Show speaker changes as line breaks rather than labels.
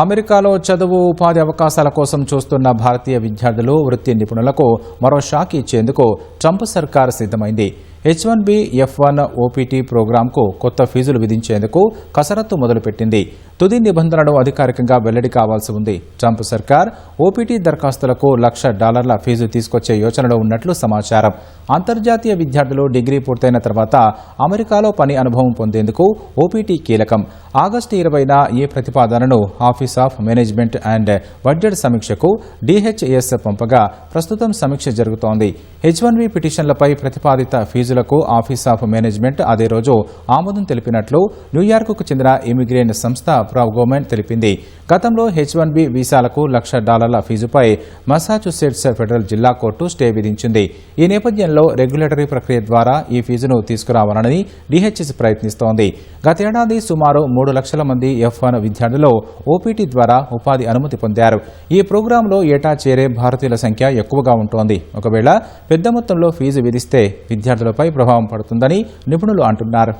అమెరికాలో చదువు ఉపాధి అవకాశాల కోసం చూస్తున్న భారతీయ విద్యార్థులు వృత్తి నిపుణులకు మరో షాక్ ఇచ్చేందుకు ట్రంప్ సర్కార్ సిద్ధమైంది. H1B F1 OPT ప్రోగ్రాంకు కొత్త ఫీజులు విధించేందుకు కసరత్తు మొదలుపెట్టింది. తుది నిబంధనలు అధికారికంగా వెల్లడి కావాల్సి ఉంది. ట్రంప్ సర్కార్ OPT దరఖాస్తులకు $1,00,000 ఫీజు తీసుకొచ్చే యోచనలో ఉన్నట్లు సమాచారం. అంతర్జాతీయ విద్యార్థులు డిగ్రీ పూర్తయిన తర్వాత అమెరికాలో పని అనుభవం పొందేందుకు OPT కీలకం. ఆగస్టు 20న ఈ ప్రతిపాదనను office of management and budget సమీక్షకు DHS పంపగా ప్రస్తుతం సమీక్ష జరుగుతోంది. H1B పిటిషన్లపై ప్రతిపాదిత ఫీజులకు ఆఫీస్ ఆఫ్ మేనేజ్మెంట్ అదే రోజు ఆమోదం తెలిపినట్లు న్యూయార్కుకు చెందిన ఇమిగ్రేషన్ సంస్థ ప్రాగోమెంట్ తెలిపింది. గతంలో H1B వీసాలకు $1,00,000 ఫీజుపై మసాచుసెట్స్ ఫెడరల్ జిల్లా కోర్టు స్టే విధించింది. ఈ నేపథ్యంలో రెగ్యులేటరీ ప్రక్రియ ద్వారా ఈ ఫీజును తీసుకురావాలని DHS ప్రయత్నిస్తోంది. గతేడాది సుమారు 3 లక్షల మంది F1 విద్యార్థులు OPT ద్వారా ఉపాధి అనుమతి పొందారు. ఈ ప్రోగ్రాంలో ఏటా చేరే భారతీయుల సంఖ్య ఎక్కువగా ఉంటోంది. ఒకవేళ పెద్ద మొత్తంలో ఫీజు విధిస్తే విద్యార్థులపై ప్రభావం పడుతుందని నిపుణులు అంటున్నారు.